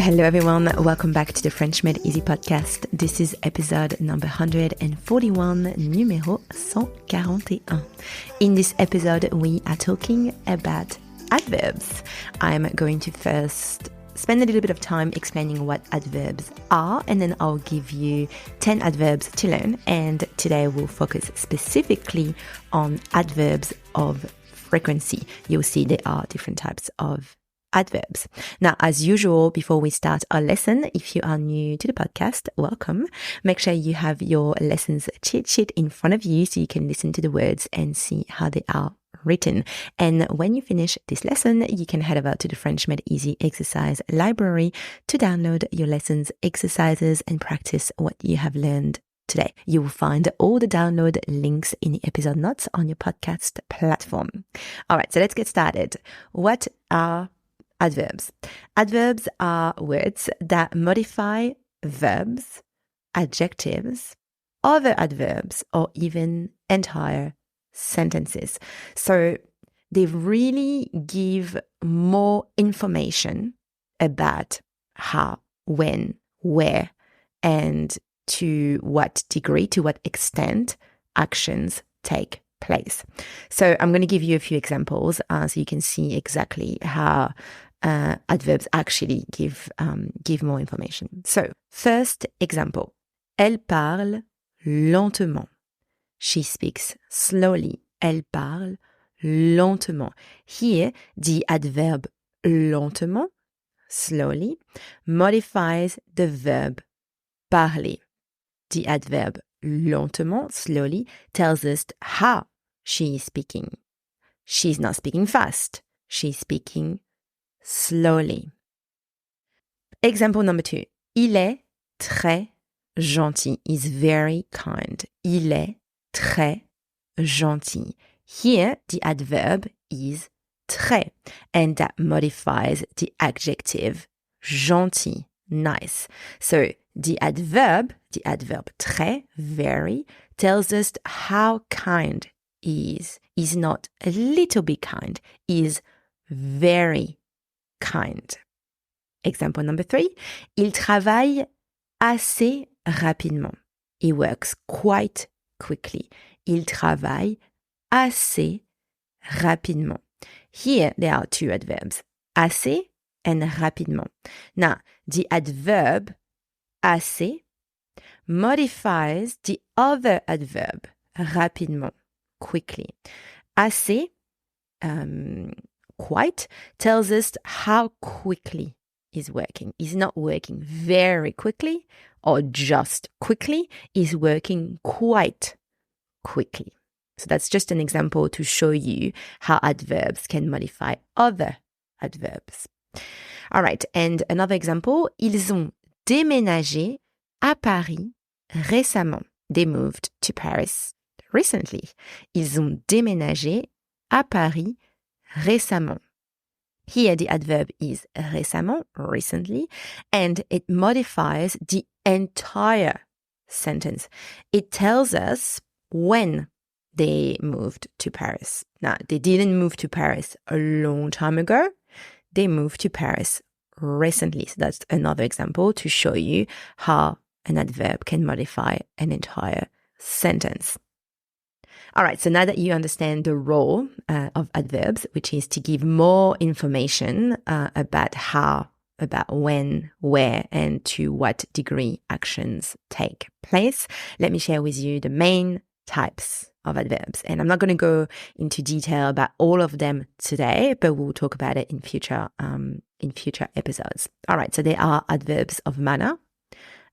Hello everyone, welcome back to the French Made Easy podcast. This is episode number 141, numéro 141. In this episode, we are talking about adverbs. I'm going to first spend a little bit of time explaining what adverbs are, and then I'll give you 10 adverbs to learn. And today we'll focus specifically on adverbs of frequency. You'll see there are different types of adverbs. Now, as usual, before we start our lesson, if you are new to the podcast, welcome. Make sure you have your lessons cheat sheet in front of you so you can listen to the words and see how they are written. And when you finish this lesson, you can head over to the French Made Easy exercise library to download your lessons, exercises, and practice what you have learned today. You will find all the download links in the episode notes on your podcast platform. All right, so let's get started. What are adverbs? Adverbs are words that modify verbs, adjectives, other adverbs, or even entire sentences. So they really give more information about how, when, where, and to what degree, to what extent actions take place. So I'm going to give you a few examples so you can see exactly how adverbs actually give more information. So first example, elle parle lentement. She speaks slowly. Elle parle lentement. Here, the adverb lentement, slowly, modifies the verb parler. The adverb lentement, slowly, tells us how she is speaking. She's not speaking fast. She's speaking slowly. Example number 2. Il est très gentil. He's very kind. Il est très gentil. Here, the adverb is très, and that modifies the adjective gentil, nice. So the adverb très, very, tells us how kind he is. He's not a little bit kind, he's very kind. Example number 3. Il travaille assez rapidement. He works quite quickly. Il travaille assez rapidement. Here, there are two adverbs, assez and rapidement. Now, the adverb assez modifies the other adverb, rapidement, quickly. Assez, quite, tells us how quickly he's working. He's not working very quickly or just quickly. He's working quite quickly. So that's just an example to show you how adverbs can modify other adverbs. All right, and another example, ils ont déménagé à Paris récemment. They moved to Paris recently. Ils ont déménagé à Paris récemment. Here the adverb is récemment, recently, and it modifies the entire sentence. It tells us when they moved to Paris. Now, they didn't move to Paris a long time ago. They moved to Paris recently. So that's another example to show you how an adverb can modify an entire sentence. All right, so now that you understand the role of adverbs, which is to give more information about how, about when, where, and to what degree actions take place, let me share with you the main types of adverbs. And I'm not going to go into detail about all of them today, but we'll talk about it in future episodes. All right, so there are adverbs of manner,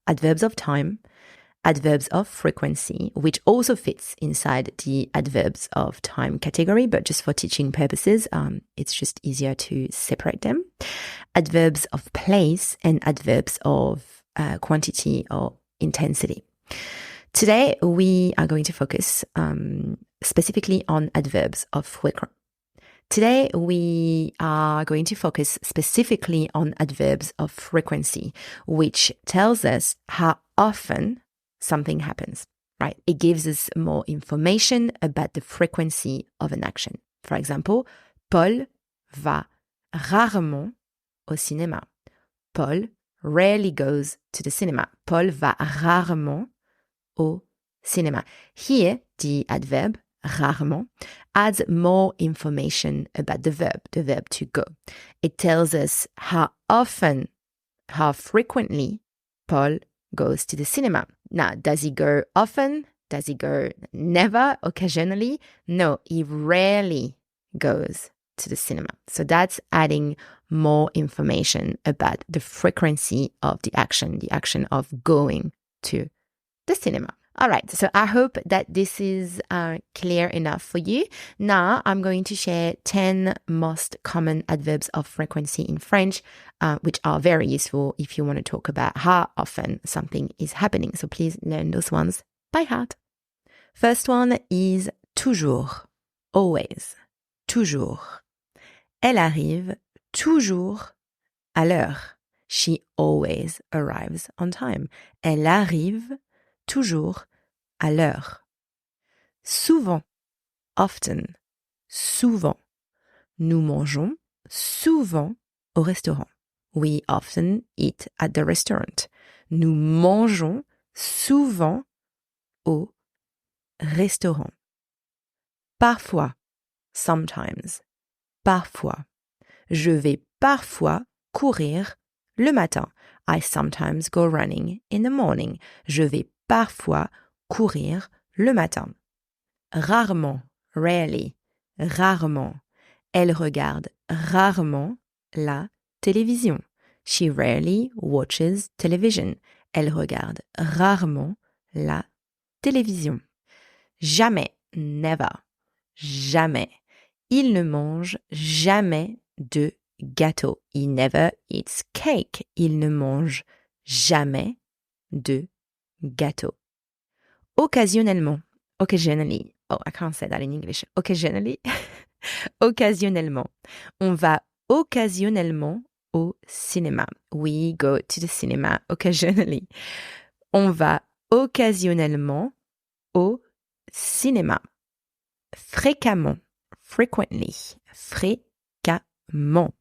adverbs of time, adverbs of frequency, which also fits inside the adverbs of time category, but just for teaching purposes, it's just easier to separate them. Adverbs of place and adverbs of quantity or intensity. Today, we are going to focus specifically on adverbs of frequency. Today, we are going to focus specifically on adverbs of frequency, which tells us how often something happens, right? It gives us more information about the frequency of an action. For example, Paul va rarement au cinéma. Paul rarely goes to the cinema. Paul va rarement au cinéma. Here, the adverb rarement adds more information about the verb to go. It tells us how often, how frequently Paul goes to the cinema. Now, does he go often? Does he go never, occasionally? No, he rarely goes to the cinema. So that's adding more information about the frequency of the action of going to the cinema. All right, so I hope that this is clear enough for you. Now, I'm going to share 10 most common adverbs of frequency in French, which are very useful if you want to talk about how often something is happening. So please learn those ones by heart. First one is toujours, always, toujours. Elle arrive toujours à l'heure. She always arrives on time. Elle arrive toujours à l'heure. Souvent, often, souvent. Nous mangeons souvent au restaurant. We often eat at the restaurant. Nous mangeons souvent au restaurant. Parfois, sometimes, parfois. Je vais parfois courir le matin. I sometimes go running in the morning. Je vais parfois courir le matin. Rarement, rarely, rarement. Elle regarde rarement la télévision. She rarely watches television. Elle regarde rarement la télévision. Jamais, never, jamais. Il ne mange jamais de gâteau. He never eats cake. Il ne mange jamais de gâteau. Occasionnellement, occasionally. Oh, I can't say that in English. Occasionally. Occasionnellement. On va occasionnellement au cinéma. We go to the cinema occasionally. On va occasionnellement au cinéma. Fréquemment, frequently, fréquemment.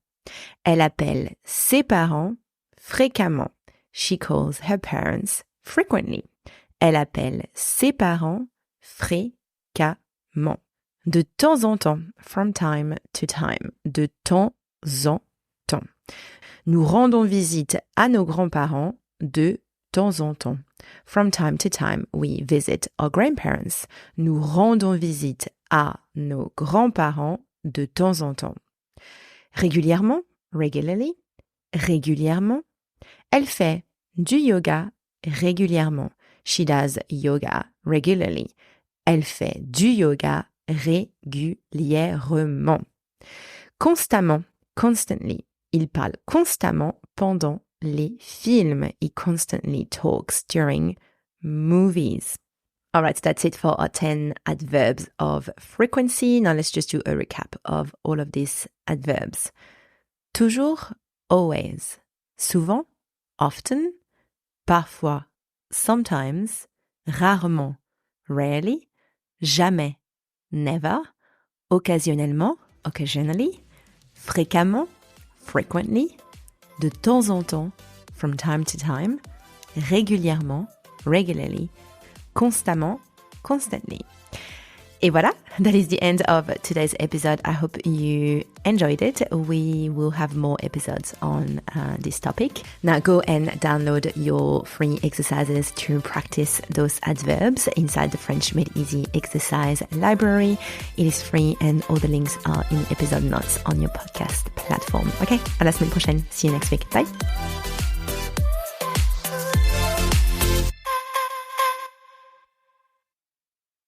Elle appelle ses parents fréquemment. She calls her parents frequently. Elle appelle ses parents fréquemment. De temps en temps, from time to time. De temps en temps. Nous rendons visite à nos grands-parents de temps en temps. From time to time, we visit our grandparents. Nous rendons visite à nos grands-parents de temps en temps. Régulièrement, regularly, régulièrement. Elle fait du yoga régulièrement. She does yoga regularly. Elle fait du yoga régulièrement. Constamment, constantly. Il parle constamment pendant les films. He constantly talks during movies. All right, so that's it for our 10 adverbs of frequency. Now let's just do a recap of all of these adverbs. Toujours, always. Souvent, often. Parfois, sometimes. Rarement, rarely. Jamais, never. Occasionnellement, occasionally. Fréquemment, frequently. De temps en temps, from time to time. Régulièrement, regularly. Constamment, constantly. Et voilà, that is the end of today's episode. I hope you enjoyed it. We will have more episodes on this topic. Now go and download your free exercises to practice those adverbs inside the French Made Easy exercise library. It is free and all the links are in episode notes on your podcast platform. Okay, à la semaine prochaine. See you next week. Bye.